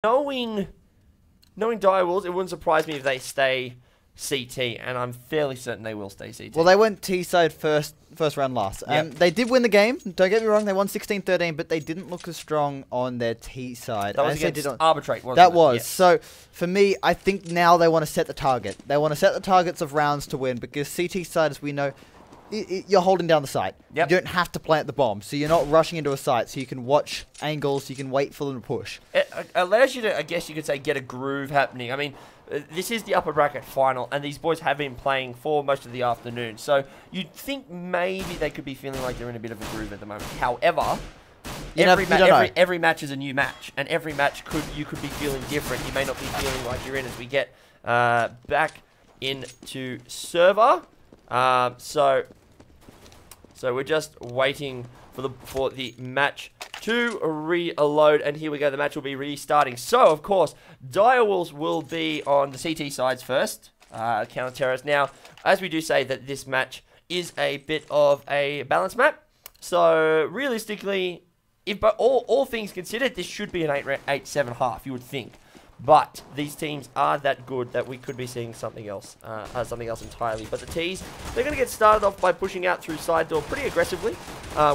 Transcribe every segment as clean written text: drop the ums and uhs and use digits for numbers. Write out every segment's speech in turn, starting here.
knowing Direwolves, it wouldn't surprise me if they stay CT, and I'm fairly certain they will stay CT. Well, they went T-side first round last. And they did win the game. Don't get me wrong, they won 16-13, but they didn't look as strong on their T-side. That was against Arbitrate, wasn't it? That was. Yes. So, for me, I think now they want to set the target. They want to set the targets of rounds to win, because CT side, as we know, you're holding down the site. Yep. You don't have to plant the bomb, so you're not rushing into a site, so you can watch angles, you can wait for them to push. It allows you to, I guess you could say, get a groove happening. I mean, this is the upper bracket final, and these boys have been playing for most of the afternoon, so you'd think maybe they could be feeling like they're in a bit of a groove at the moment. However, every match is a new match, and every match you could be feeling different. You may not be feeling like you're in as we get back into server. So we're just waiting for the match to reload, and here we go. The match will be restarting. So, of course, Direwolves will be on the CT sides first, counter terrorists. Now, as we do say that this match is a bit of a balance map, so realistically, if all things considered, this should be an 8-7 half, you would think. But these teams are that good that we could be seeing something else entirely. But the T's, they're going to get started off by pushing out through side door pretty aggressively.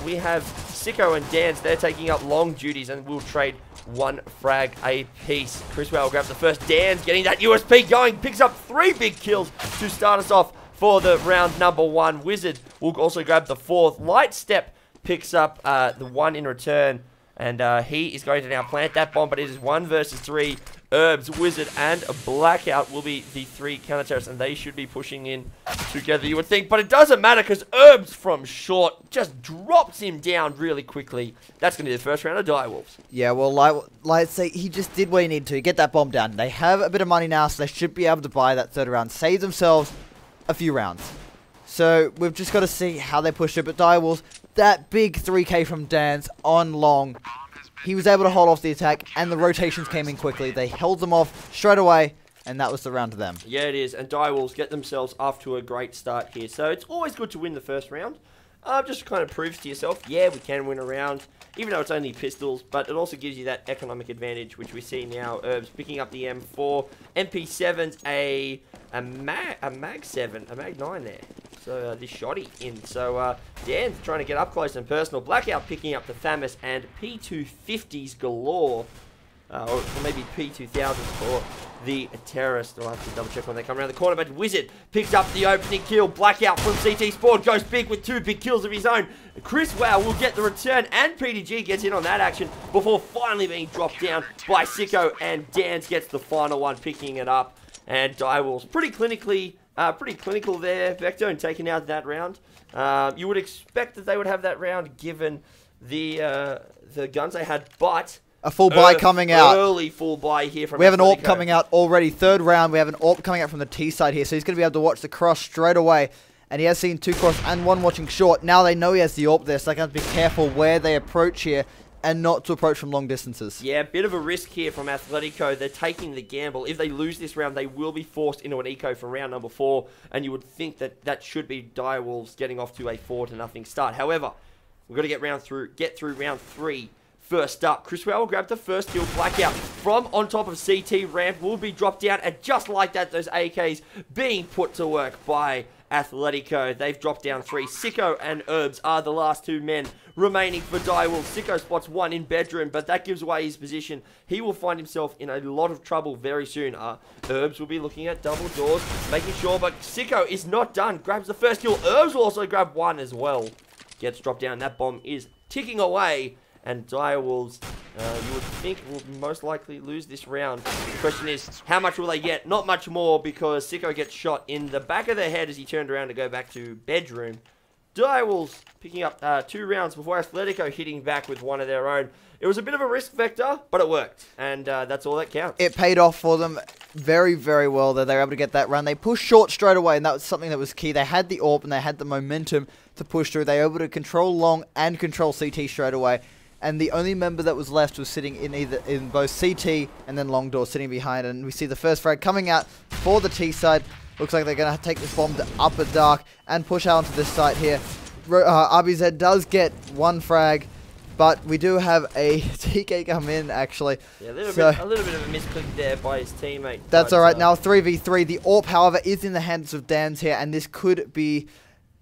We have Sicko and Dans, they're taking up long duties and will trade one frag a piece. Chriswell grabs the first. Dans getting that USP going, picks up 3 big kills to start us off for the round number 1. Wizard will also grab the 4th. Lightstep picks up the 1 in return. And he is going to now plant that bomb, but it is 1 versus 3. Herbs, Wizard, and Blackout will be the 3 counter-terrorists, and they should be pushing in together, you would think. But it doesn't matter, because Herbs from short just drops him down really quickly. That's going to be the first round of Direwolves. Yeah, well, like say, he just did what he needed to. Get that bomb down. They have a bit of money now, so they should be able to buy that 3rd round. Save themselves a few rounds. So, we've just got to see how they push it. But Direwolves, that big 3K from Dans on long, he was able to hold off the attack, and the rotations came in quickly. They held them off straight away, and that was the round to them. Yeah, it is. And Direwolves get themselves off to a great start here. So it's always good to win the first round. Just kind of proves to yourself, yeah, we can win a round, even though it's only pistols. But it also gives you that economic advantage, which we see now. Herbs picking up the M4, MP7's a Mag 7, a Mag 9 there. So this shoddy in. So Dan's trying to get up close and personal. Blackout picking up the Thamus and P250s galore. Or maybe P2000s for the terrorist. I'll have to double check when they come around the corner. But Wizard picks up the opening kill. Blackout from CT Spawn goes big with 2 big kills of his own. Chris Wow will get the return, and PDG gets in on that action before finally being dropped down by Sicko, and Dans gets the final one, picking it up. And Direwolves pretty clinical there, Vector, and taking out that round. You would expect that they would have that round given the guns they had, but a full buy coming out. Early full buy here from We have an Athletico. AWP coming out already. 3rd round, we have an AWP coming out from the T side here, so he's going to be able to watch the cross straight away. And he has seen 2 cross and 1 watching short. Now they know he has the AWP there, so they have to be careful where they approach here and not to approach from long distances. Yeah, a bit of a risk here from Athletico. They're taking the gamble. If they lose this round, they will be forced into an eco for round number 4, and you would think that that should be Direwolves getting off to a 4-0 start. However, we've got to get through round 3. First up, Chriswell will grab the first kill. Blackout from on top of CT ramp will be dropped down, and just like that, those AKs being put to work by Athletico. They've dropped down 3. Sicko and Herbs are the last 2 men remaining for Direwolves. Sicko spots 1 in bedroom, but that gives away his position. He will find himself in a lot of trouble very soon. Herbs will be looking at double doors, making sure, but Sicko is not done. Grabs the first kill. Herbs will also grab 1 as well. Gets dropped down. That bomb is ticking away. And Direwolves, you would think, will most likely lose this round. The question is, how much will they get? Not much more, because Sicko gets shot in the back of the head as he turned around to go back to bedroom. Direwolves picking up 2 rounds before Athletico hitting back with 1 of their own. It was a bit of a risk vector, but it worked. And that's all that counts. It paid off for them very, very well that they were able to get that run. They pushed short straight away, and that was something that was key. They had the AWP, and they had the momentum to push through. They were able to control long and control CT straight away. And the only member that was left was sitting in both CT and then long door sitting behind. And we see the first frag coming out for the T side. Looks like they're going to take this bomb to upper dark and push out onto this site here. RBZ does get 1 frag. But we do have a TK come in, actually. Yeah, a little bit of a misclick there by his teammate. That's alright. Now 3v3. The AWP, however, is in the hands of Dans here, and this could be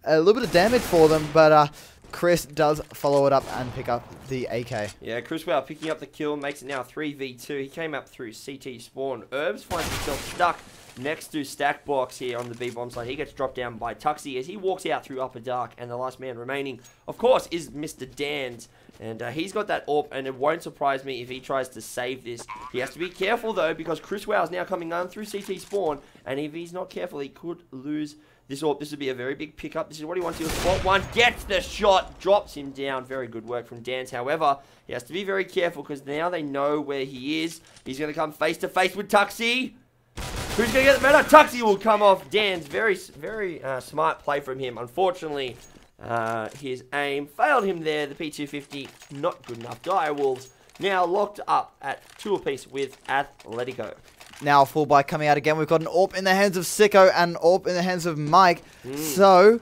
a little bit of damage for them, but Chris does follow it up and pick up the AK. Yeah, Criswell picking up the kill, makes it now 3v2. He came up through CT spawn. Herbs finds himself stuck next to Stack Box here on the B-bomb side. He gets dropped down by Tuxie as he walks out through Upper Dark, and the last man remaining, of course, is Mr. Dans. And he's got that AWP, and it won't surprise me if he tries to save this. He has to be careful, though, because Criswell is now coming on through CT spawn, and if he's not careful, he could lose this AWP. This would be a very big pickup. This is what he wants to do. Spot one, gets the shot, drops him down. Very good work from Dans. However, he has to be very careful because now they know where he is. He's going to come face-to-face with Tuxie. Who's going to get the better? Tuxie will come off Dans. Very smart play from him. Unfortunately, his aim failed him there. The P250, not good enough. Direwolves now locked up at 2 apiece with Athletico. Now full buy coming out again. We've got an AWP in the hands of Sicko and an AWP in the hands of Mike. So,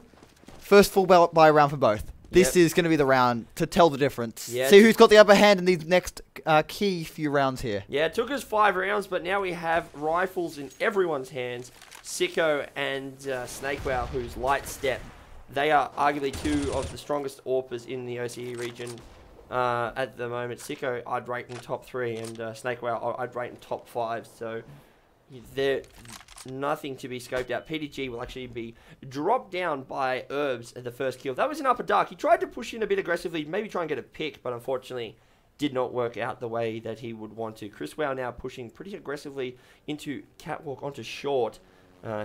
first full buy round for both. This is going to be the round to tell the difference. Yeah. See who's got the upper hand in these next key few rounds here. Yeah, it took us 5 rounds, but now we have rifles in everyone's hands. Sicko and Snakewell, who's light step. They are arguably 2 of the strongest AWPers in the OCE region at the moment. Sicko, I'd rate in top 3, and Snakewell, I'd rate in top 5. So they're nothing to be scoped out. PDG will actually be dropped down by Herbs at the first kill. That was in Upper Dark. He tried to push in a bit aggressively, maybe try and get a pick, but unfortunately did not work out the way that he would want to. Criswell now pushing pretty aggressively into Catwalk onto Short.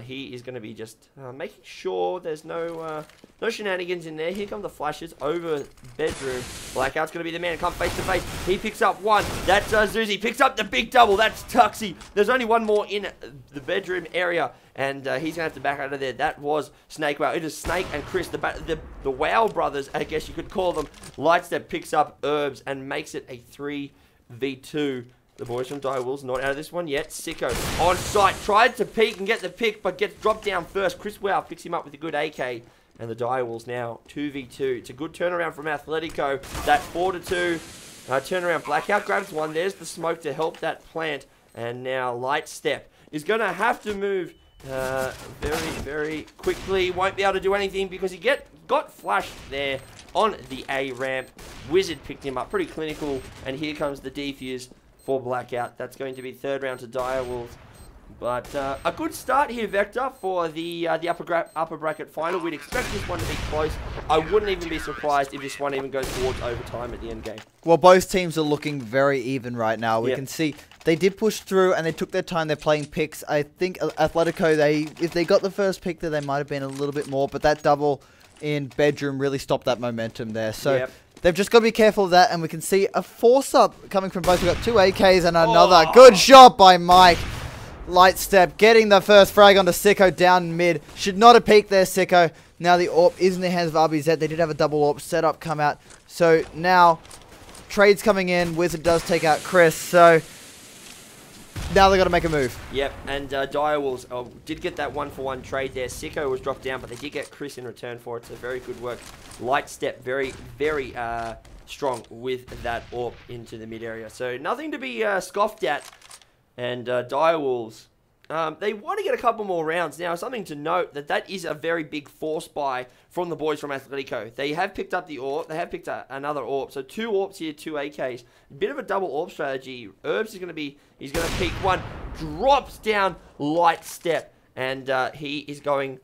He is going to be just making sure there's no shenanigans in there. Here come the flashes over bedroom. Blackout's going to be the man to come face to face. He picks up one. That's Zuzi. Picks up the big double. That's Tuxie. There's only one more in the bedroom area, and he's going to have to back out of there. That was Snake Wow. It is Snake and Chris, the Wow brothers, I guess you could call them. Lightstep picks up Herbs and makes it a 3v2. The boys from Direwolves not out of this one yet. Sicko on site. Tried to peek and get the pick, but gets dropped down first. Chris Wow picks him up with a good AK. And the Direwolves now 2v2. It's a good turnaround from Athletico. That 4-2 turnaround. Blackout grabs one. There's the smoke to help that plant. And now Lightstep is going to have to move very quickly. Won't be able to do anything because he got flashed there on the A ramp. Wizard picked him up. Pretty clinical. And here comes the defuse for Blackout. That's going to be 3rd round to Direwolves. But a good start here, Vector, for the upper bracket final. We'd expect this one to be close. I wouldn't even be surprised if this one even goes towards overtime at the end game. Well, both teams are looking very even right now. We can see they did push through and they took their time. They're playing picks. I think Athletico, if they got the first pick there, they might have been a little bit more. But that double in bedroom really stopped that momentum there. So they've just got to be careful of that. And we can see a force-up coming from both. We've got 2 AKs and another good shot by Mike. Lightstep getting the first frag onto Sicko down mid. Should not have peeked there, Sicko. Now the AWP is in the hands of RBZ. They did have a double AWP setup come out. So now trades coming in. Wizard does take out Chris. So now they've got to make a move. Yep, and Direwolves did get that 1-for-1 trade there. Sicko was dropped down, but they did get Chris in return for it. So very good work. Lightstep very strong with that AWP into the mid area. So nothing to be scoffed at. And Direwolves, they want to get a couple more rounds. Now, something to note, that is a very big force buy from the boys from Athletico. They have picked up the AWP. They have picked up another AWP. So 2 AWPs here, 2 AKs. A bit of a double AWP strategy. Herbs is going to be, he's going to peek one. Drops down Lightstep. And he's going to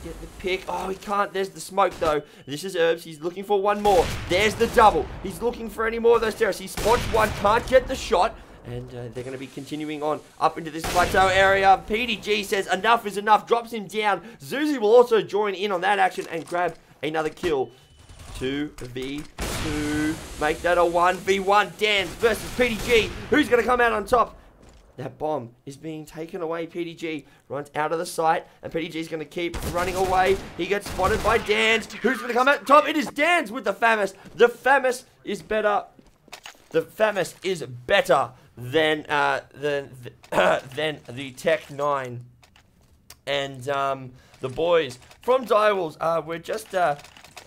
get the pick. Oh, he can't. There's the smoke, though. This is Herbs. He's looking for one more. There's the double. He's looking for any more of those terrorists. He spots one. Can't get the shot. And they're going to be continuing on up into this plateau area. PDG says enough is enough. Drops him down. Zuzi will also join in on that action and grab another kill. 2v2. Make that a 1v1. Dans versus PDG. Who's going to come out on top? That bomb is being taken away. PDG runs out of the site, and PDG is going to keep running away. He gets spotted by Dans. Who's going to come out top? It is Dans with the FAMAS. The FAMAS is better. The FAMAS is better than the Tech 9. And the boys from Direwolves were just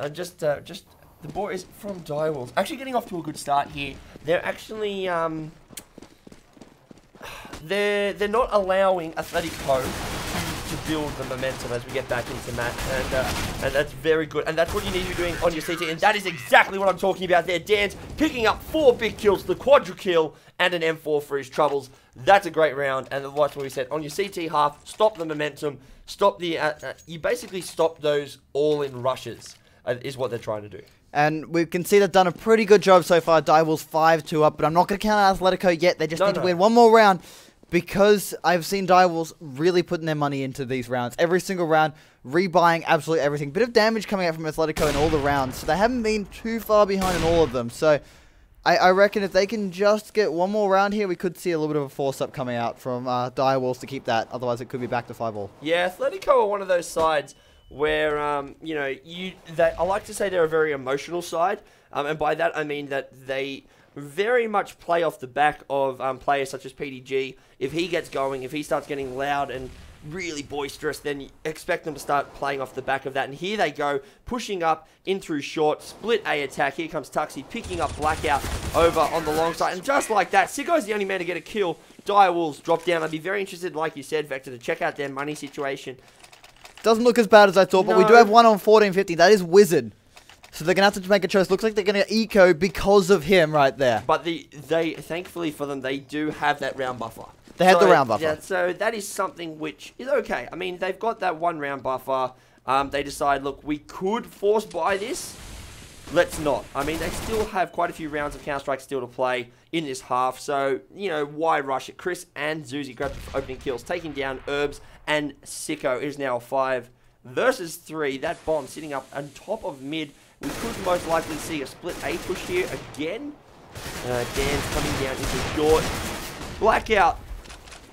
The boys from Direwolves actually getting off to a good start here. They're actually they're not allowing Athletico to build the momentum as we get back into match, and that's very good, and that's what you need to be doing on your CT, and that is exactly what I'm talking about there. Dan's picking up 4 big kills, the quadra kill, and an M4 for his troubles. That's a great round, and that's what we said on your CT half. Stop the momentum, stop the you basically stop those all-in rushes, is what they're trying to do. And we can see they've done a pretty good job so far. Direwolves 5-2 up, but I'm not going to count out Athletico yet. They just need to win one more round, because I've seen Direwolves really putting their money into these rounds. Every single round, rebuying absolutely everything. Bit of damage coming out from Athletico in all the rounds, so they haven't been too far behind in all of them. So I reckon if they can just get one more round here, we could see a little bit of a force-up coming out from Direwolves to keep that. Otherwise, it could be back to 5-all. Yeah, Athletico are one of those sides where, you know, I like to say they're a very emotional side, and by that I mean that they very much play off the back of players such as PDG. If he gets going, if he starts getting loud and really boisterous, then you expect them to start playing off the back of that. And here they go, pushing up in through short, split A attack. Here comes Tuxie picking up Blackout over on the long side. And just like that, Sicko's the only man to get a kill. Direwolves drop down. I'd be very interested, like you said, Vector, to check out their money situation. Doesn't look as bad as I thought, but we do have one on 1450. That is Wizard. So they're going to have to make a choice. Looks like they're going to eco because of him right there. But they thankfully for them, they do have that round buffer. They have the round buffer. Yeah, so that is something which is okay. I mean, they've got that 1 round buffer. They decide, look, we could force buy this. Let's not. I mean, they still have quite a few rounds of Counter-Strike still to play in this half. So, you know, why rush it? Chris and Zuzi grab the opening kills, taking down Herbs, and Sicko. It is now 5 versus 3. That bomb sitting up on top of mid. We could most likely see a split A push here again. Dan's coming down into short. Blackout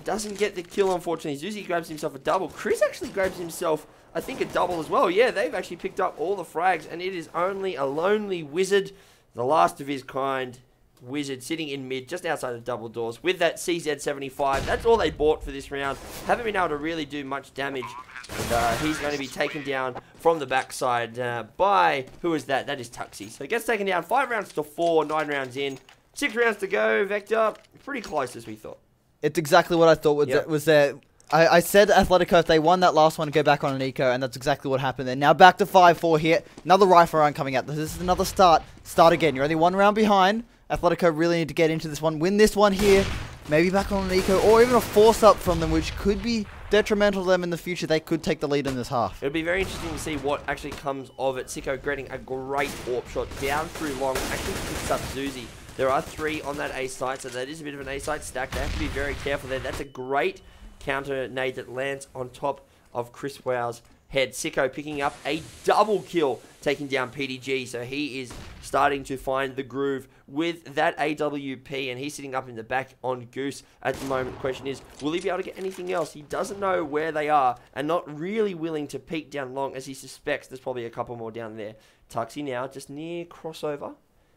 doesn't get the kill, unfortunately. Zuzi grabs himself a double. Chris actually grabs himself, I think, a double as well. Yeah, they've actually picked up all the frags, and it is only a lonely Wizard, the last of his kind. Wizard sitting in mid, just outside of double doors, with that CZ75. That's all they bought for this round. Haven't been able to really do much damage. And he's going to be taken down from the backside by, who is that? That is Tuxie. So he gets taken down 5 rounds to 4, 9 rounds in. 6 rounds to go, Vector. Pretty close as we thought. It's exactly what I thought was there. I said Athletico, if they won that last one, go back on an eco, and that's exactly what happened there. Now back to 5-4 here. Another rifle round coming out. This is another start. Start again. You're only 1 round behind. Atletico really need to get into this one. Win this one here. Maybe back on an eco, or even a force-up from them, which could be detrimental to them in the future. They could take the lead in this half. It'll be very interesting to see what actually comes of it. Sicko getting a great AWP shot down through long. Actually picks up Zuzi. There are 3 on that A site, so that is a bit of an A site stack. They have to be very careful there. That's a great counter nade that lands on top of Chris Wow's head. Sicko picking up a double kill, taking down PDG. So he is starting to find the groove with that AWP, and he's sitting up in the back on Goose at the moment. The question is, will he be able to get anything else? He doesn't know where they are, and not really willing to peek down long, as he suspects there's probably a couple more down there. Tuxie now just near crossover.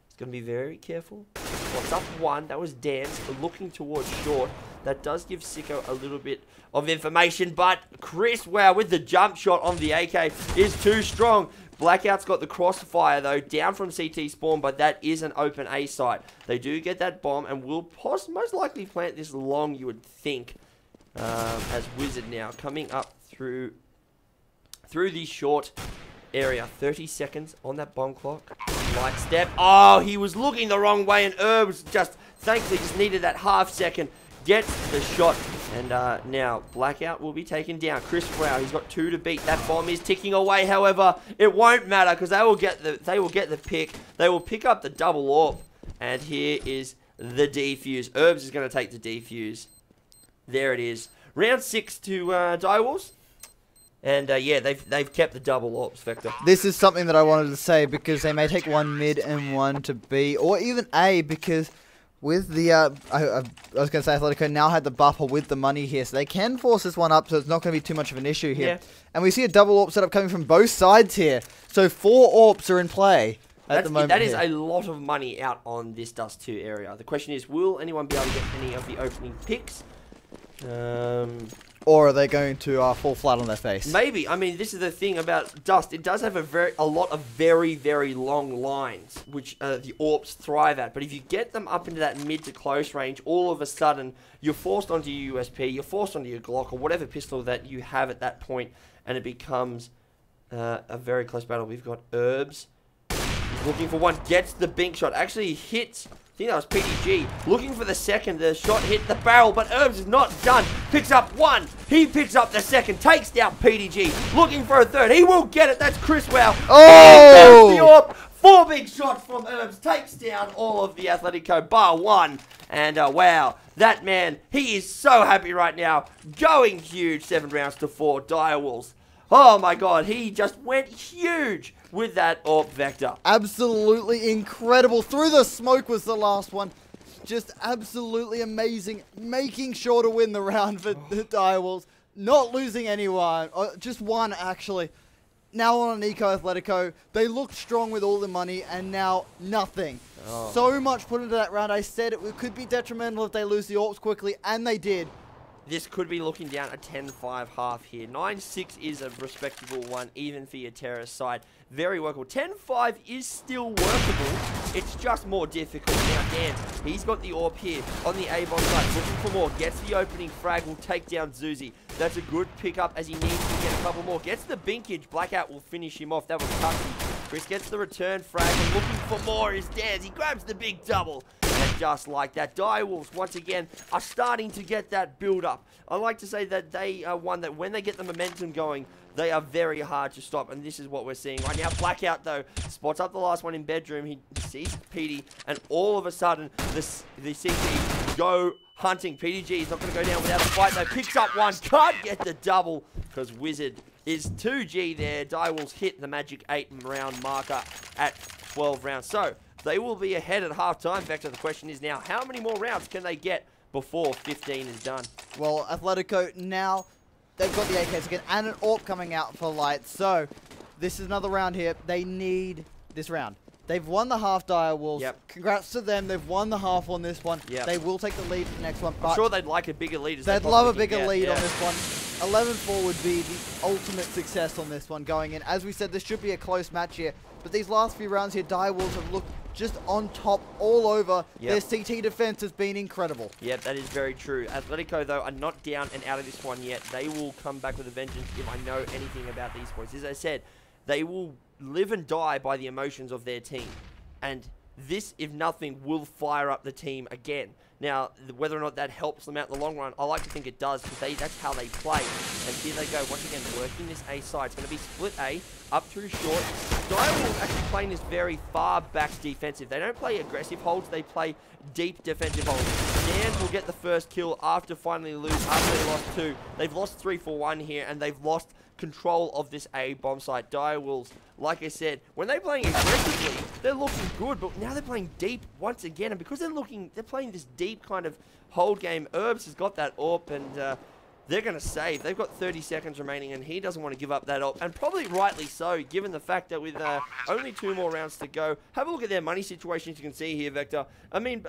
He's going to be very careful. What's up 1? That was Dan's looking towards short. That does give Sicko a little bit of information, but Chris, wow, with the jump shot on the AK is too strong. Blackout's got the crossfire, though, down from CT spawn, but that is an open A site. They do get that bomb, and will most likely plant this long, you would think, as Wizard now coming up through the short area. 30 seconds on that bomb clock. Light step. Oh, he was looking the wrong way, and Herbs just, thankfully, just needed that half second. Gets the shot, and now Blackout will be taken down. Chris Wow, he's got 2 to beat. That bomb is ticking away. However, it won't matter, because they will get the pick. They will pick up the double AWP, and here is the defuse. Herbs is going to take the defuse. There it is. Round 6 to Direwolves. And yeah, they've kept the double AWPs, Vector. This is something that I wanted to say, because they may take 1 mid and 1 to B, or even A, because with the, I was going to say Athletico now had the buffer with the money here, so they can force this one up, so it's not going to be too much of an issue here. Yeah. And we see a double AWP setup coming from both sides here. So 4 AWPs are in play at the moment. That is a lot of money out on this Dust 2 area. The question is, will anyone be able to get any of the opening picks? Or are they going to fall flat on their face? Maybe. I mean, this is the thing about Dust. It does have a lot of very, very long lines, which the AWPs thrive at. But if you get them up into that mid to close range, all of a sudden, you're forced onto your USP, you're forced onto your Glock, or whatever pistol that you have at that point, and it becomes a very close battle. We've got Herbs looking for one, gets the bink shot, actually hits. I think that was PDG. Looking for the second. The shot hit the barrel, but Herbs is not done. Picks up one. He picks up the second. Takes down PDG. Looking for a third. He will get it. That's Chris Wow. Oh! The AWP. 4 big shots from Herbs. Takes down all of the Athletico bar one. And wow, that man, he is so happy right now. Going huge. 7 rounds to 4. Direwolves. Oh my god, he just went huge with that AWP vector. Absolutely incredible. Through the smoke was the last one. Just absolutely amazing. Making sure to win the round for the Direwolves. Not losing anyone. Just one, actually. Now on an Eco Athletico. They looked strong with all the money, and now nothing. Oh. So much put into that round. I said it could be detrimental if they lose the AWPs quickly, and they did. This could be looking down a 10-5 half here. 9-6 is a respectable one, even for your terrorist side. Very workable. 10-5 is still workable. It's just more difficult. Now, Dan, he's got the AWP here on the A-bomb side. Looking for more. Gets the opening frag. Will take down Zuzi. That's a good pickup as he needs to get a couple more. Gets the binkage. Blackout will finish him off. That was tough. Chris gets the return frag. And looking for more is Dan. He grabs the big double. And just like that, Direwolves, once again, are starting to get that build-up. I like to say that they are one that when they get the momentum going, they are very hard to stop, and this is what we're seeing right now. Blackout, though, spots up the last one in bedroom. He sees PD, and all of a sudden, the CT go hunting. PDG is not going to go down without a fight, though. Picks up one, can't get the double, because Wizard is 2G there. Direwolves hit the magic 8-round marker at 12 rounds. So, they will be ahead at halftime. Vector, the question is now, how many more rounds can they get before 15 is done? Well, Athletico now, they've got the AKs again and an AWP coming out for Light. So, this is another round here. They need this round. They've won the half, Direwolves. Yep. Congrats to them. They've won the half on this one. Yep. They will take the lead for the next one. I'm sure they'd like a bigger lead. They'd love a bigger lead on this one. 11-4 would be the ultimate success on this one going in. As we said, this should be a close match here. But these last few rounds here, Direwolves have looked just on top all over. Yep. Their CT defense has been incredible. Yep, that is very true. Athletico, though, are not down and out of this one yet. They will come back with a vengeance if I know anything about these boys. As I said, they will live and die by the emotions of their team. And this, if nothing, will fire up the team again. Now, whether or not that helps them out in the long run, I like to think it does, because that's how they play. And here they go, once again, working this A side. It's going to be split A, up through short. Direwolves actually playing this very far back defensive. They don't play aggressive holds, they play deep defensive holds. Dan will get the first kill after finally after they lost 2. They've lost 3 for 1 here, and they've lost control of this A bomb site. Direwolves, like I said, when they're playing aggressively, they're looking good, but now they're playing deep once again, and because they're playing this deep kind of hold game, Herbs has got that AWP, and they're going to save. They've got 30 seconds remaining, and he doesn't want to give up that AWP, and probably rightly so, given the fact that with only 2 more rounds to go. Have a look at their money situations you can see here, Vector. I mean,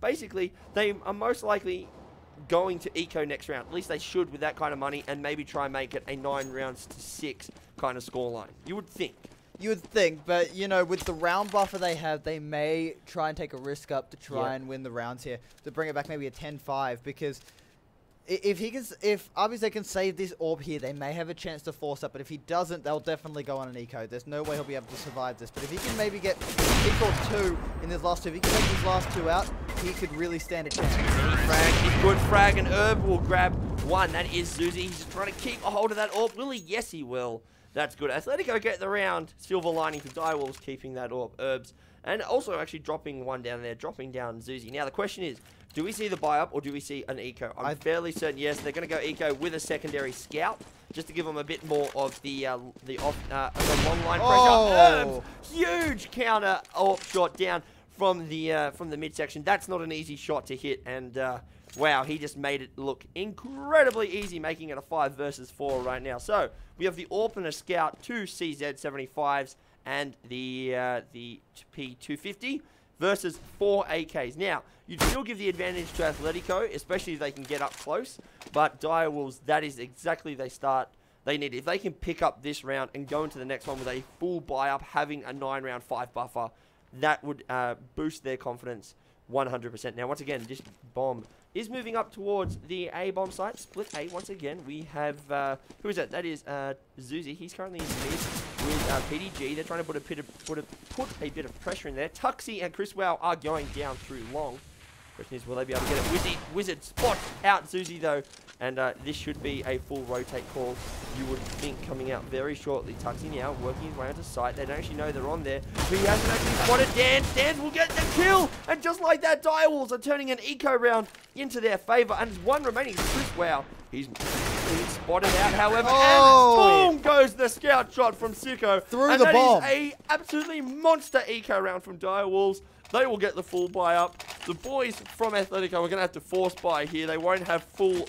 basically, they are most likely going to eco next round. At least they should with that kind of money, and maybe try and make it a 9 rounds to 6 kind of scoreline. You would think. You would think, but, you know, with the round buffer they have, they may try and take a risk up to try and win the rounds here, to bring it back maybe a 10-5, because if Arbize can save this AWP here, they may have a chance to force up, but if he doesn't, they'll definitely go on an eco. There's no way he'll be able to survive this, but if he can maybe get equal 2 in his last 2, if he can take these last 2 out, he could really stand a chance. Frag, good frag, and Herb will grab 1. That is Zuzi. He's just trying to keep a hold of that AWP. Will he? Yes, he will. That's good. Athletico get the round. Silver lining for Direwolves keeping that AWP. Herbs. And also actually dropping 1 down there. Dropping down Zuzi. Now the question is, do we see the buy up or do we see an eco? I'm fairly certain yes. They're going to go eco with a secondary scout. Just to give them a bit more of the long line pressure. Herbs. Huge counter AWP shot down from the midsection. That's not an easy shot to hit. And wow, he just made it look incredibly easy, making it a 5 versus 4 right now. So, we have the AWP and a Scout, 2 CZ75s, and the P250 versus 4 AKs. Now, you'd still give the advantage to Athletico, especially if they can get up close. But Direwolves, that is exactly they need. If they can pick up this round and go into the next one with a full buy-up, having a 9-round 5 buffer, that would boost their confidence 100%. Now, once again, this bomb is moving up towards the A bomb site. Split A once again. We have, who is that? That is Zuzi. He's currently in mid with PDG. They're trying to put a bit of pressure in there. Tuxie and Chris Wow are going down through long. Question is, will they be able to get it? Wizard spots out Zuzi though. And this should be a full rotate call, you would think, coming out very shortly. Tuxie now working his way onto site. They don't actually know they're on there. He hasn't actually spotted Dance. Dance will get the kill. And just like that, Direwolves are turning an eco round into their favor. And there's one remaining. Chris Wow. He's spotted out, however. And boom goes the scout shot from Sicko. Through the bomb. That is a absolutely monster eco round from Direwolves. They will get the full buy up. The boys from Athletico are going to have to force buy here. They won't have full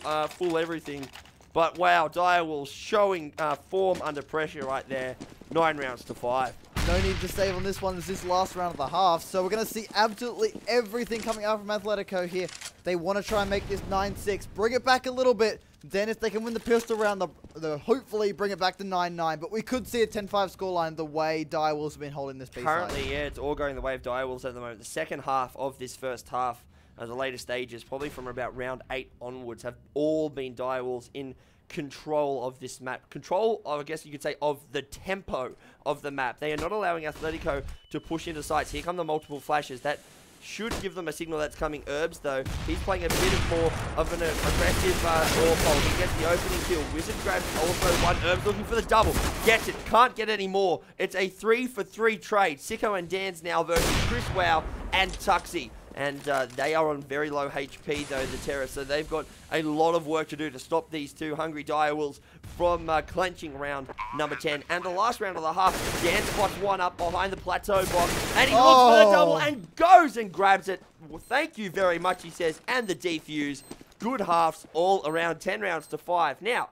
everything. But wow, Direwolves showing form under pressure right there. 9 rounds to 5. No need to save on this one. It's this last round of the half. So we're going to see absolutely everything coming out from Athletico here. They want to try and make this 9-6. Bring it back a little bit. Then if they can win the pistol round, they'll hopefully bring it back to 9-9. But we could see a 10-5 scoreline the way Direwolves have been holding this piece. Currently, yeah, it's all going the way of Direwolves at the moment. The second half of this first half, the later stages, probably from about round 8 onwards, have all been Direwolves in control of this map. Control, I guess you could say, of the tempo of the map. They are not allowing Athletico to push into sites. Here come the multiple flashes. That should give them a signal that's coming. Herbs, though, he's playing a bit more of an aggressive door pole. He gets the opening kill. Wizard grabs also one. Herbs looking for the double. Gets it. Can't get any more. It's a 3-for-3 trade. Sicko and Dan's now versus Chris Wow and Tuxie. And they are on very low HP, though, the Terrorists. So they've got a lot of work to do to stop these two hungry Direwolves from clenching round number 10. And the last round of the half, Dan spots one up behind the plateau box. And he looks for the double and goes and grabs it. Well, thank you very much, he says. And the defuse. Good halves all around. 10 rounds to 5. Now,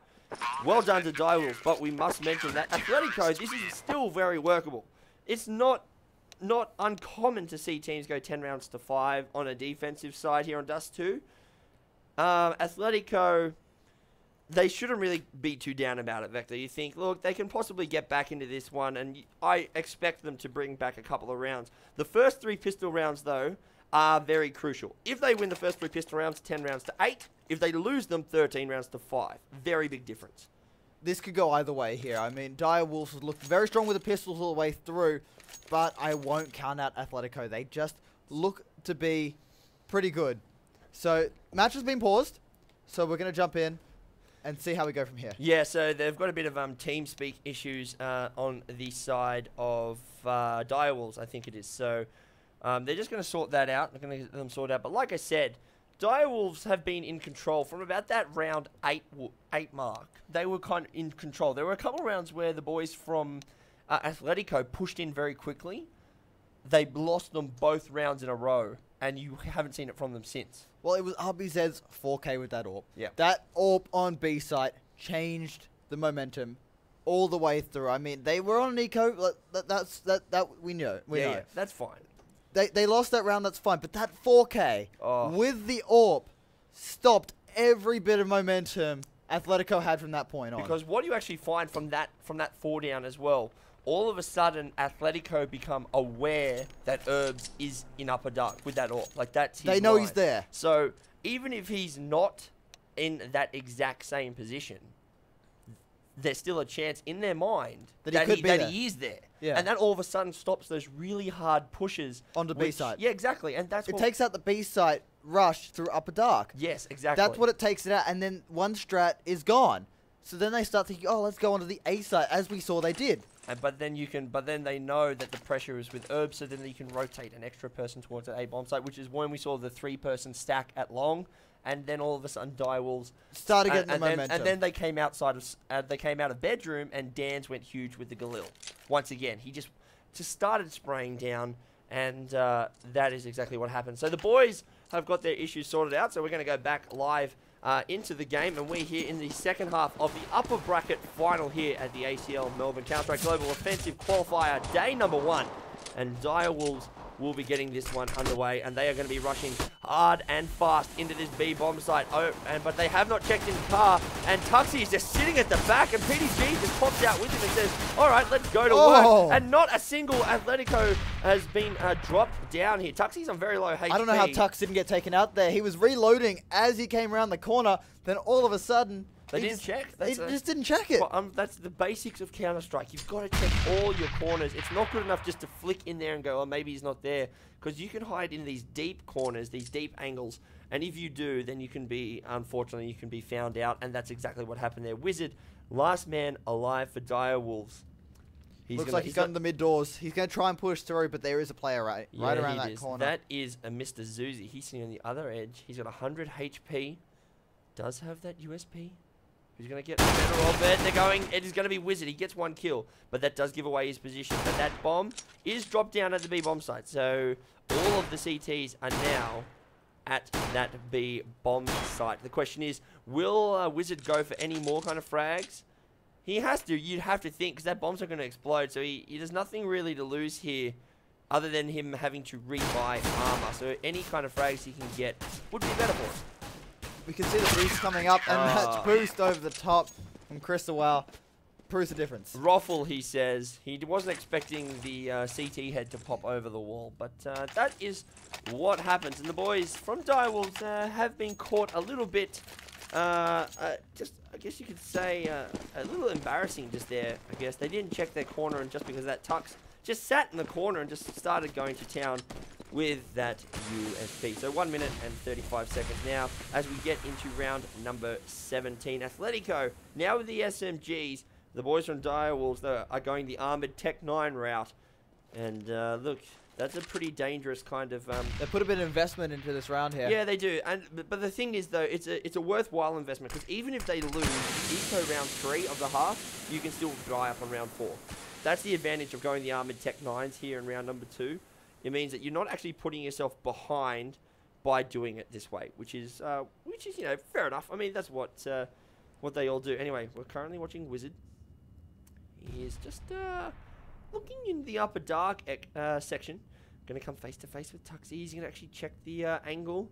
well done to Direwolves. But we must mention that Athletico, this is still very workable. It's not uncommon to see teams go 10 rounds to 5 on a defensive side here on Dust 2. Athletico, they shouldn't really be too down about it, Vector. You think, look, they can possibly get back into this one, and I expect them to bring back a couple of rounds. The first 3 pistol rounds, though, are very crucial. If they win the first 3 pistol rounds, 10 rounds to 8. If they lose them, 13 rounds to 5. Very big difference. This could go either way here. I mean, Direwolves looked very strong with the pistols all the way through, but I won't count out Athletico. They just look to be pretty good. So, match has been paused, so we're going to jump in and see how we go from here. Yeah, so they've got a bit of team speak issues on the side of Direwolves, I think it is. So, they're just going to sort that out. They're going to get them sorted out. But like I said, Direwolves have been in control from about that round 8 mark. They were kind of in control. There were a couple of rounds where the boys from Athletico pushed in very quickly. They lost them both rounds in a row, and you haven't seen it from them since. Well, it was RBZ's 4K with that AWP. Yeah. That AWP on B site changed the momentum all the way through. I mean, they were on an eco. That we know. We know. Yeah, that's fine. They lost that round, that's fine. But that 4K with the AWP stopped every bit of momentum Athletico had from that point on. Because what do you actually find from that 4 down as well? All of a sudden, Athletico become aware that Herbs is in upper dark with that AWP. Like, that's his They know mind. he's there. So, even if he's not in that exact same position, there's still a chance in their mind that he is there. Yeah. And that all of a sudden stops those really hard pushes. On the B side. Yeah, exactly. And that's it takes out the B side rush through upper dark. Yes, exactly. That's what it takes it out. And then one strat is gone. So then they start thinking, oh, let's go onto the A side, as we saw they did. But then they know that the pressure is with Herbs, so then you can rotate an extra person towards the A bomb site, which is when we saw the 3-person stack at long, and then all of a sudden Direwolves started getting the momentum. And then they came out of bedroom, and Dan's went huge with the Galil. Once again, he just started spraying down, and that is exactly what happened. So the boys have got their issues sorted out, so we're going to go back live into the game, and we're here in the second half of the upper bracket final here at the ACL Melbourne Counter-Strike Global Offensive Qualifier, day number 1. And Direwolves will be getting this one underway, and they are going to be rushing hard and fast into this B bomb site. But they have not checked in the car, and Tuxie is just sitting at the back, and PDG just pops out with him and says, all right, let's go to work. And not a single Athletico has been dropped down here. Tuxie's on very low HP. I don't know how Tux didn't get taken out there. He was reloading as he came around the corner, then all of a sudden... They didn't check. He just didn't check it. Well, that's the basics of Counter-Strike. You've got to check all your corners. It's not good enough just to flick in there and go, oh, maybe he's not there. Because you can hide in these deep corners, these deep angles. And if you do, then you can be, unfortunately, you can be found out. And that's exactly what happened there. Wizard, last man alive for Dire Wolves. Looks like he's got in the mid doors. He's going to try and push through, but there is a player right around that corner. That is a Mr. Zuzi. He's sitting on the other edge. He's got 100 HP. Does have that USP. Who's going to get the center of it? It is going to be Wizard. He gets 1 kill, but that does give away his position. But that bomb is dropped down at the B bomb site. So all of the CTs are now at that B bomb site. The question is, will Wizard go for any more kind of frags? He has to. You'd have to think, because that bomb's not going to explode. So he there's nothing really to lose here other than him having to rebuy armor. So any kind of frags he can get would be better for him. We can see the boost coming up, and that boost over the top from Crystal Wow proves the difference. Roffle, he says. He wasn't expecting the CT head to pop over the wall, but that is what happens. And the boys from Dire Wolves have been caught a little bit, just, I guess you could say, a little embarrassing just there, I guess. They didn't check their corner, and just because that Tux just sat in the corner and just started going to town with that USP. So 1 minute and 35 seconds now as we get into round number 17. Athletico now with the SMGs. The boys from Dire Wolves are going the armored Tech 9 route. And look, that's a pretty dangerous kind of... They put a bit of investment into this round here. Yeah, they do. But the thing is, though, it's a worthwhile investment, because even if they lose Eco round 3 of the half, you can still buy up on round 4. That's the advantage of going the armored Tech 9s here in round number 2. It means that you're not actually putting yourself behind by doing it this way, which is you know, fair enough. I mean, that's what they all do. Anyway, we're currently watching Wizard. He is just looking in the upper dark section. Going to come face to face with Tuxie. He's going to actually check the angle.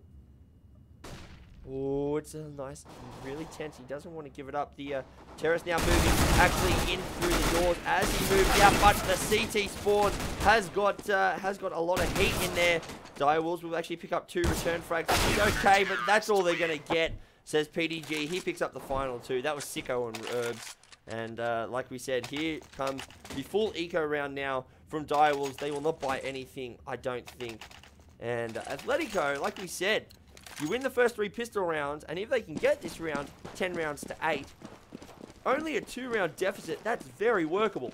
Oh, it's a nice, really tense. He doesn't want to give it up. The terrorist now moving actually in through the doors as he moves out, but the CT spawn has got a lot of heat in there. Dire Wolves will actually pick up 2 return frags. It's okay, but that's all they're going to get, says PDG. He picks up the final 2. That was Sicko and Herbs. And like we said, here comes the full eco round now from Dire Wolves. They will not buy anything, I don't think. And Athletico, like we said, you win the first 3 pistol rounds, and if they can get this round 10 rounds to 8, only a 2-round deficit, that's very workable.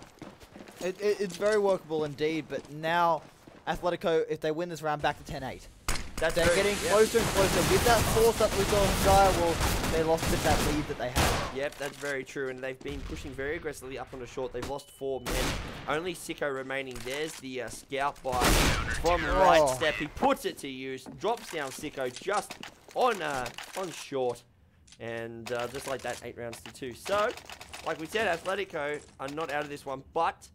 It's very workable indeed, but now Athletico, if they win this round, back to 10-8. They're getting closer and closer. With that force up we saw from Dire Wolves, they lost a bit that lead that they had. Yep, that's very true, and they've been pushing very aggressively up on the short. They've lost 4 men. Only Sicko remaining. There's the scout buy from right step. He puts it to use, drops down Sicko just on short, and just like that, 8 rounds to 2. So, like we said, Athletico are not out of this one, but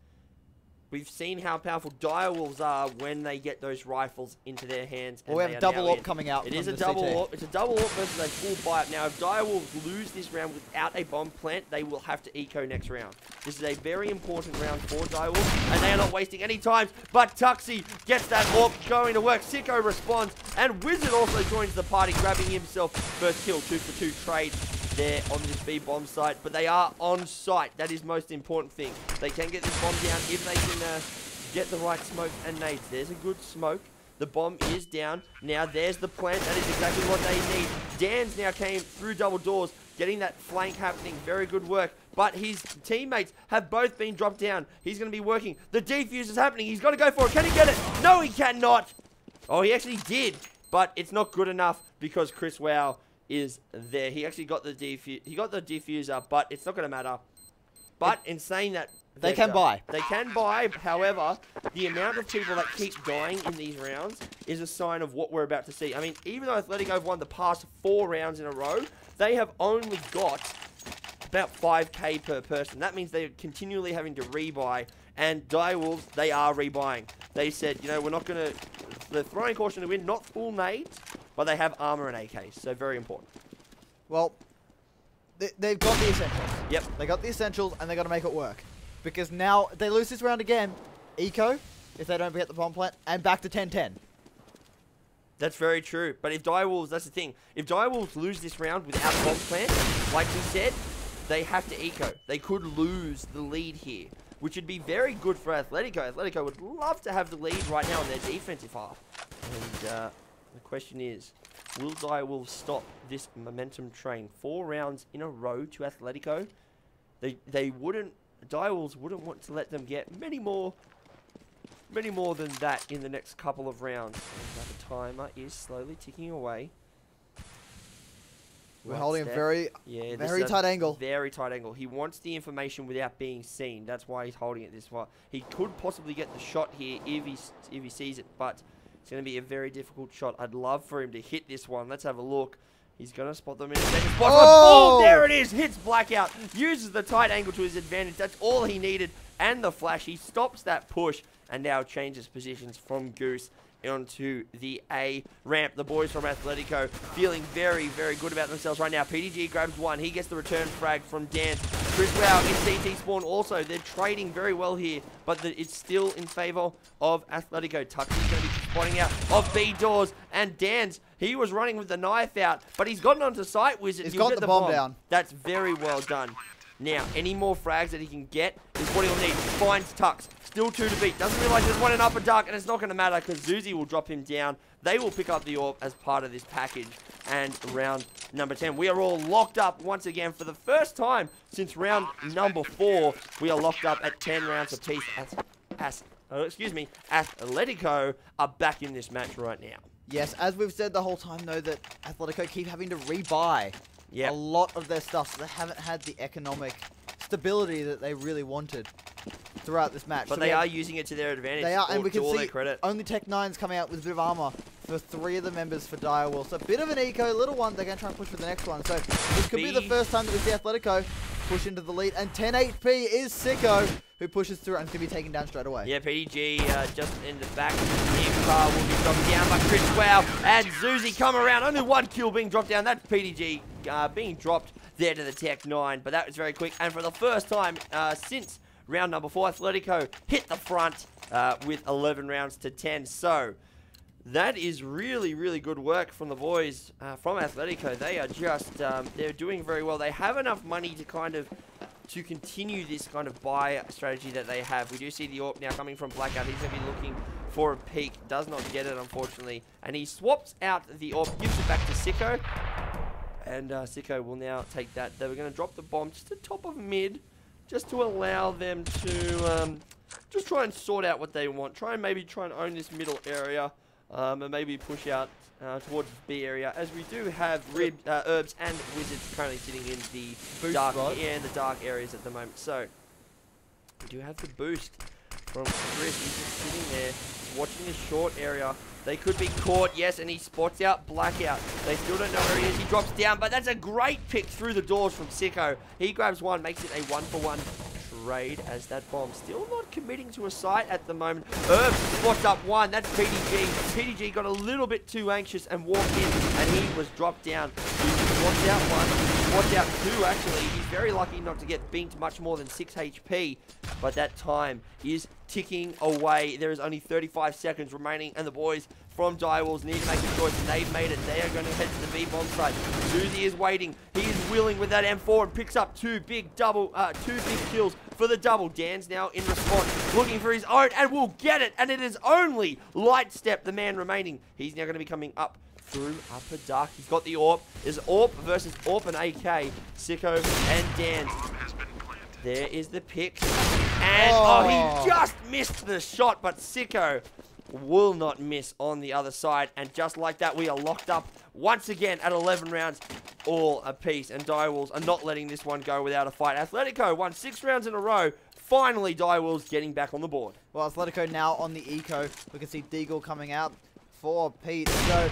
we've seen how powerful Dire Wolves are when they get those rifles into their hands. Well, we have a double AWP coming out. It is a double AWP. It's a double AWP versus a full buy-up. Now, if Dire Wolves lose this round without a bomb plant, they will have to eco next round. This is a very important round for Dire Wolves, and they are not wasting any time. But Tuxie gets that AWP going to work. Sicko responds, and Wizard also joins the party, grabbing himself first kill. 2-for-2 trade there on this B bomb site, but they are on site. That is most important thing. They can get this bomb down if they can get the right smoke and nades. There's a good smoke. The bomb is down. Now there's the plant. That is exactly what they need. Dan's now came through double doors, getting that flank happening. Very good work. But his teammates have both been dropped down. He's going to be working. The defuse is happening. He's got to go for it. Can he get it? No, he cannot. Oh, he actually did, but it's not good enough because Chris Wow is there. He actually got the diffuser, but it's not going to matter. But in saying that, they can buy. They can buy. However, the amount of people that keep dying in these rounds is a sign of what we're about to see. I mean, even though Athletico have won the past 4 rounds in a row, they have only got about 5k per person. That means they're continually having to rebuy. And Dire Wolves, they are rebuying. they said, you know, we're not going to... They're throwing caution to win, not full nades, but they have armor and AKs, so very important. Well, they've got the essentials. Yep. They got the essentials, and they got to make it work. Because now, if they lose this round again, eco, if they don't get the bomb plant, and back to 10-10. That's very true. But if Direwolves, that's the thing. If Direwolves lose this round without bomb plant, like we said, they have to eco. They could lose the lead here, which would be very good for Athletico. Athletico would love to have the lead right now on their defensive half. And the question is, will Direwolves stop this momentum train? 4 rounds in a row to Athletico. They wouldn't, Direwolves wouldn't want to let them get many more than that in the next couple of rounds. And the timer is slowly ticking away. We're holding a very tight angle. Very tight angle. He wants the information without being seen. That's why he's holding it this far. He could possibly get the shot here if he sees it, but it's going to be a very difficult shot. I'd love for him to hit this one. Let's have a look. He's going to spot them in a second spot. Oh, there it is. Hits Blackout. Uses the tight angle to his advantage. That's all he needed. And the flash. He stops that push and now changes positions from Goose onto the A ramp. The boys from Athletico feeling very, very good about themselves right now. PDG grabs one. He gets the return frag from Dan. Chris Wow in CT spawn also. They're trading very well here, but it's still in favor of Athletico. Tuxie's going to be spotting out of B doors, and Dan's, he was running with the knife out, but he's gotten onto Sight Wizard. He's got the bomb down. That's very well done. Now, any more frags that he can get is what he'll need. Finds Tux. Still 2 to beat. Doesn't realize there's one in upper dark, and it's not going to matter because Zuzi will drop him down. They will pick up the AWP as part of this package. And round number 10. We are all locked up once again for the first time since round number 4. We are locked up at 10 rounds apiece. Athletico are back in this match right now. Yes, as we've said the whole time, though, that Athletico keep having to rebuy a lot of their stuff, so they haven't had the economic stability that they really wanted throughout this match. But so they are using it to their advantage. They are, and we can see only Tech9's coming out with a bit of armor for 3 of the members for Direwolves. So a bit of an eco, little one. They're going to try and push for the next one. So this could be the first time that we see Athletico push into the lead. And 10 HP is Sicko, who pushes through and can be taken down straight away. Yeah, PDG just in the back. Nimba will be dropped down by Chris Wow. And Zuzi come around. Only 1 kill being dropped down. That's PDG being dropped there to the Tech9. But that was very quick. And for the first time since round number 4, Athletico hit the front with 11 rounds to 10. So that is really, really good work from the boys from Athletico. They are just, they're doing very well. They have enough money to continue this kind of buy strategy that they have. We do see the AWP now coming from Blackout. He's going to be looking for a peek. Does not get it, unfortunately. And he swaps out the AWP, gives it back to Sicko. And Sicko will now take that. They were going to drop the bomb just to top of mid, just to allow them to just try and sort out what they want. Try and own this middle area. And maybe push out towards the B area, as we do have Herbs and Wizards currently sitting in the dark areas at the moment. So we do have the boost from Chris. He's just sitting there watching this short area. They could be caught, yes, and he spots out Blackout. They still don't know where he is. He drops down, but that's a great pick through the doors from Sicko. He grabs one, makes it a 1-for-1 trade, as that bomb still not committing to a site at the moment. Herbs spots up one. That's PDG. PDG got a little bit too anxious and walked in, and he was dropped down. He spots out one, spots out 2 actually. He's very lucky not to get binked much more than 6 HP, but that time is ticking away. There is only 35 seconds remaining, and the boys from Direwolves need to make a choice, and they've made it. They are going to head to the B bomb site. Zuzi is waiting. He is willing with that M4 and picks up 2 big kills for the double. Dan's now in response, looking for his own, and will get it. And it is only Lightstep, the man remaining. He's now going to be coming up through upper dark. He's got the AWP. There's AWP versus AWP and AK. Sicko and Dan. There is the pick. And he just missed the shot, but Sicko will not miss on the other side. And just like that, we are locked up once again at 11 rounds all apiece. And Direwolves are not letting this one go without a fight. Athletico won 6 rounds in a row. Finally, Direwolves getting back on the board. Well, Athletico now on the eco. We can see Deagle coming out for Pete. So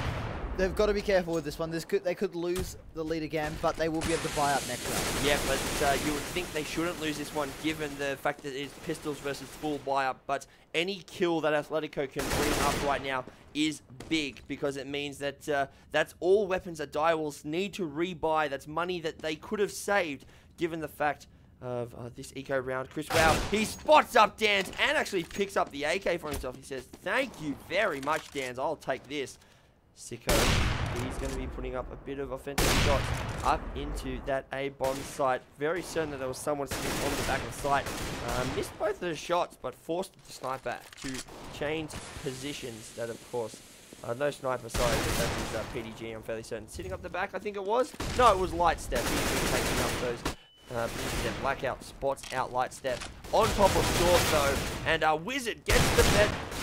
They've got to be careful with this one. They could lose the lead again, but they will be able to buy up next round. Yeah, but you would think they shouldn't lose this one given the fact that it's pistols versus full buy up. But any kill that Athletico can bring up right now is big because it means that that's all weapons that Direwolves need to rebuy. That's money that they could have saved given the fact of this eco round. Chris, wow, he spots up Dans and actually picks up the AK for himself. He says, thank you very much, Dans. I'll take this. Sicko, he's going to be putting up a bit of offensive shots up into that A-bomb site. Very certain that there was someone sitting on the back of the site. Missed both of the shots, but forced the sniper to change positions. That, of course, no sniper, sorry, but that was PDG, I'm fairly certain. Sitting up the back, I think it was. No, it was Lightstep. He's been taking up those blackout spots out Lightstep. On top of Short, though, and Wizard gets the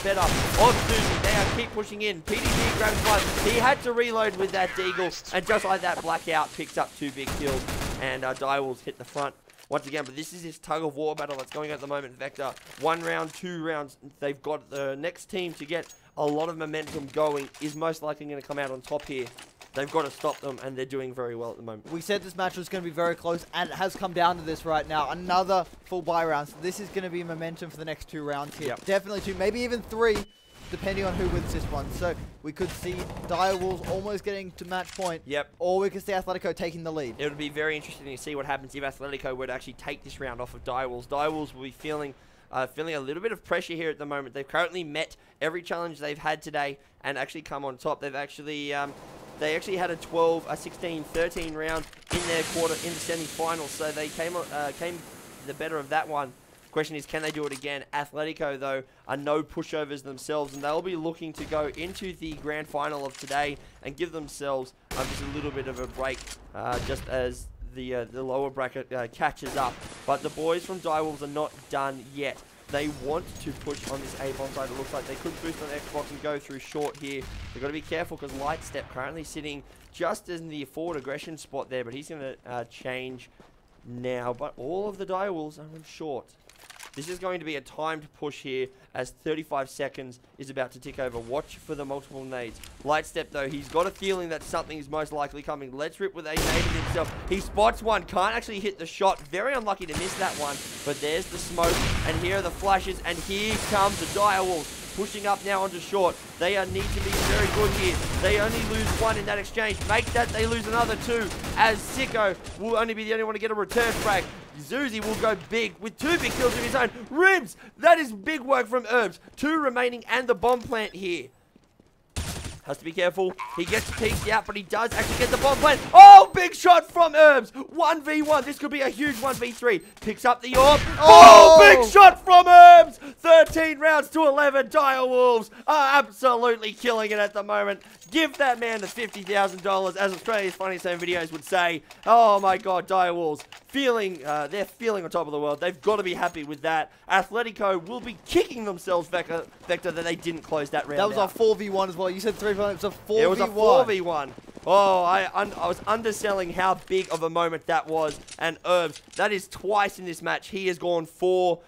better of Susie. They keep pushing in. PDG grabs one. He had to reload with that Deagle, and just like that, Blackout picks up 2 big kills, and Direwolves hit the front once again. But this is this tug-of-war battle that's going on at the moment. Vector, 1 round, 2 rounds. They've got the next team to get a lot of momentum going is most likely going to come out on top here. They've got to stop them, and they're doing very well at the moment. We said this match was going to be very close, and it has come down to this right now. Another full buy round. So this is going to be momentum for the next 2 rounds here. Yep. Definitely 2, maybe even 3, depending on who wins this one. So we could see Direwolves almost getting to match point. Yep. Or we could see Athletico taking the lead. It would be very interesting to see what happens if Athletico were to actually take this round off of Direwolves. Direwolves will be feeling a little bit of pressure here at the moment. They've currently met every challenge they've had today and actually come on top. They've actually... they actually had a 12, a 16, 13 round in their quarter in the semi-finals, so they came the better of that one. Question is, can they do it again? Athletico, though, are no pushovers themselves, and they'll be looking to go into the grand final of today and give themselves just a little bit of a break, just as the lower bracket catches up. But the boys from Direwolves are not done yet. They want to push on this A-bomb side. It looks like they could boost on Xbox and go through Short here. They've got to be careful because Lightstep currently sitting just in the forward aggression spot there, but he's going to change now. But all of the Direwolves are on Short. This is going to be a timed push here as 35 seconds is about to tick over. Watch for the multiple nades. Lightstep, though, he's got a feeling that something is most likely coming. Let's rip with a nade himself. He spots one, can't actually hit the shot. Very unlucky to miss that one, but there's the smoke, and here are the flashes, and here comes the Direwolves. Pushing up now onto Short. They need to be very good here. They only lose 1 in that exchange. Make that, they lose another 2, as Sicko will only be the only one to get a return frag. Zuzi will go big with 2 big kills of his own. Ribs, that is big work from Herbs. 2 remaining and the bomb plant here. Has to be careful. He gets peeked out, but he does actually get the bomb plant. Oh, big shot from Herbs. 1v1. This could be a huge 1v3. Picks up the orb. Oh, big shot from Herbs. 13 rounds to 11. Direwolves are absolutely killing it at the moment. Give that man the $50,000, as Australia's Funniest Home Videos would say. Oh my God, Direwolves they're feeling on top of the world. They've got to be happy with that. Athletico will be kicking themselves, Vector, that they didn't close that round. That was a 4v1 as well. You said 3v1. It was a 4v1. It was a 4v1. Oh, I was underselling how big of a moment that was. And Herbs, that is twice in this match. He has gone 4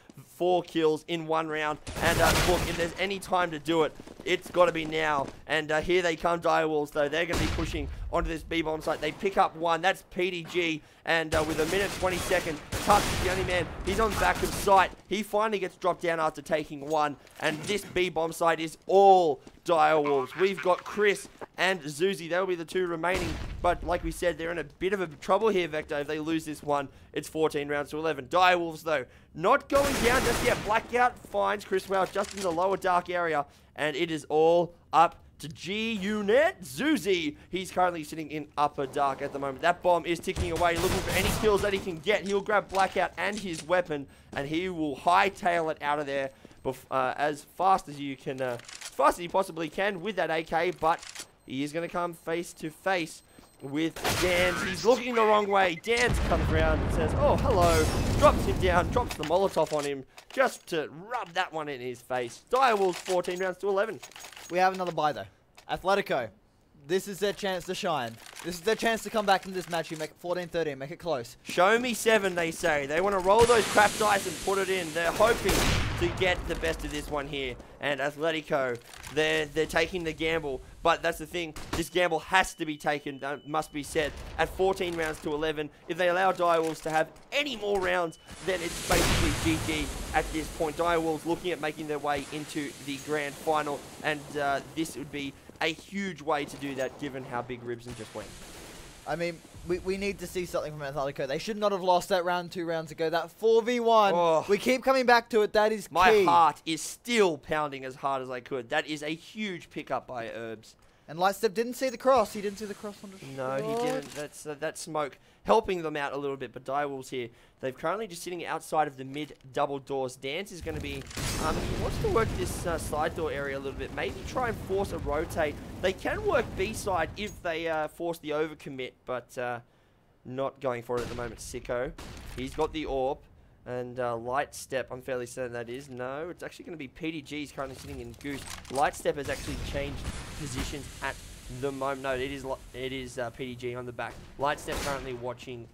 kills in 1 round. And look, if there's any time to do it, it's got to be now. And here they come, Direwolves, though. They're going to be pushing onto this B-bomb site. They pick up 1. That's PDG. And with 1 minute 20 seconds, Tuck is the only man. He's on the back of site. He finally gets dropped down after taking 1. And this B-bomb site is all Direwolves. We've got Chris and Zuzi. They'll be the 2 remaining. But like we said, they're in a bit of a trouble here, Vector. If they lose this one, it's 14 rounds to 11. Direwolves, though, not going down just yet. Blackout finds Chris Wells just in the lower dark area. And it is all up to G-Unit. Zuzi, he's currently sitting in upper dark at the moment. That bomb is ticking away, looking for any kills that he can get. He'll grab Blackout and his weapon, and he will hightail it out of there as fast as you can, as fast as he possibly can with that AK. But he is going to come face to face with Dans. He's looking the wrong way. Dans comes around and says, oh, hello. Drops him down, drops the Molotov on him just to rub that one in his face. Direwolves 14 rounds to 11. We have another buy, though. Athletico. This is their chance to shine. This is their chance to come back in this match. You make it 14-13, make it close. Show me 7, they say. They want to roll those crap dice and put it in. They're hoping to get the best of this one here. And Athletico, they're taking the gamble. But that's the thing, this gamble has to be taken, must be said, at 14 rounds to 11. If they allow Direwolves to have any more rounds, then it's basically GG at this point. Direwolves looking at making their way into the grand final, and this would be a huge way to do that given how big Ribson just went. I mean, we need to see something from Athletico. They should not have lost that round 2 rounds ago. That 4v1, oh, we keep coming back to it. That is key. My heart is still pounding as hard as I could. That is a huge pickup by Herbs. And Lightstep didn't see the cross. He didn't see the cross on the No, he didn't. That's that smoke helping them out a little bit. But Direwolves here, they're currently just sitting outside of the mid double doors. Dance is going to be, he wants to work this side door area a little bit. Maybe try and force a rotate. They can work B side if they force the overcommit, but not going for it at the moment. Sicko, he's got the AWP. And Lightstep, I'm fairly certain that is. No, it's actually going to be PDG. He's currently sitting in Goose. Lightstep has actually changed positions at the moment. No, it is PDG on the back. Lightstep currently watching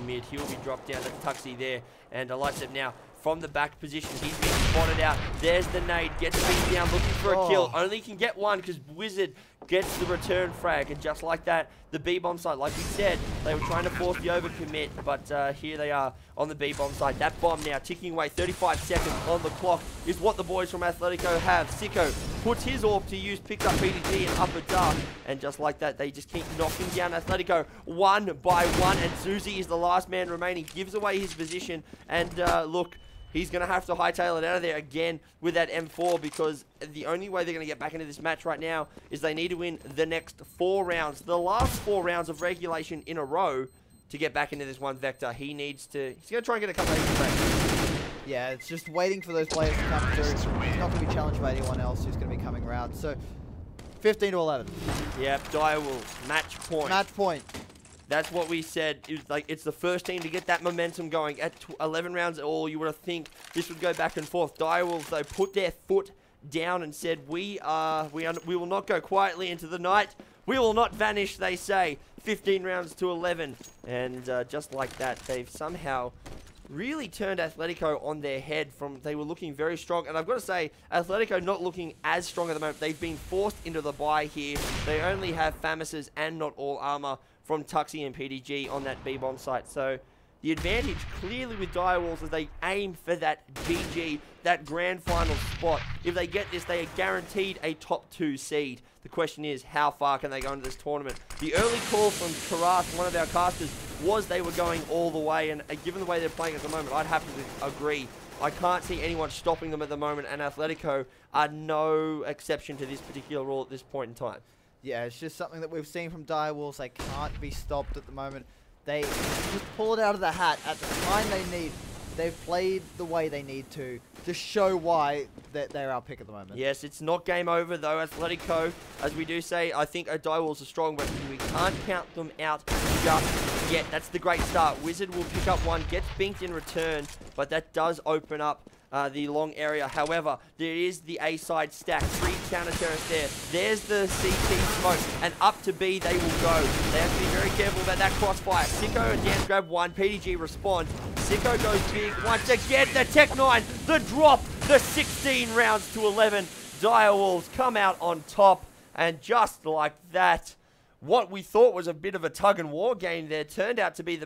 mid. He'll be dropped down. That's Tuxie there. And Lightstep now from the back position. He's being spotted out. There's the nade. Gets beat down, looking for a kill. Only can get one because Wizard gets the return frag. And just like that, the B-bomb side, like we said, they were trying to force the overcommit. But here they are on the B-bomb side. That bomb now ticking away. 35 seconds on the clock is what the boys from Athletico have. Sicko puts his AWP to use, picks up PDG and upper dark. And just like that, they just keep knocking down Athletico one by one. And Zuzi is the last man remaining. Gives away his position. And look, he's going to have to hightail it out of there again with that M4, because the only way they're going to get back into this match right now is they need to win the next 4 rounds. The last 4 rounds of regulation in a row to get back into this one vector. He's going to try and get a couple of breaks. Yeah, it's just waiting for those players to come through. He's not going to be challenged by anyone else who's going to be coming around. So, 15 to 11. Yep, Direwolves, match point. Match point. That's what we said. It's the first team to get that momentum going. At 11 rounds at all, you would have think this would go back and forth. Direwolves, though, put their foot down and said, we will not go quietly into the night. We will not vanish, they say. 15 rounds to 11. And just like that, they've somehow really turned Athletico on their head. They were looking very strong. And I've got to say, Athletico not looking as strong at the moment. They've been forced into the bye here. They only have Famises and not all armor from Tuxie and PDG on that B-bomb site. So the advantage clearly with Direwolves as they aim for that GG, that grand final spot. If they get this, they are guaranteed a top 2 seed. The question is, how far can they go into this tournament? The early call from Karas, one of our casters, was they were going all the way. And given the way they're playing at the moment, I'd have to agree. I can't see anyone stopping them at the moment. And Athletico are no exception to this particular rule at this point in time. Yeah, it's just something that we've seen from Direwolves. They can't be stopped at the moment. They just pull it out of the hat at the time they need. They've played the way they need to show why they're our pick at the moment. Yes, it's not game over though. Athletico, as we do say, I think Direwolves are strong, but we can't count them out just yet. That's the great start. Wizard will pick up one, gets binked in return, but that does open up the long area. However, there is the A side stack. 3 counter terrorists there. There's the CT smoke, and up to B they will go. They have to be very careful about that crossfire. Sicko and Dance grab one. PDG responds. Sicko goes big once again. The Tech 9, the drop, the 16 rounds to 11. Direwolves come out on top, and just like that, what we thought was a bit of a tug and war game there turned out to be the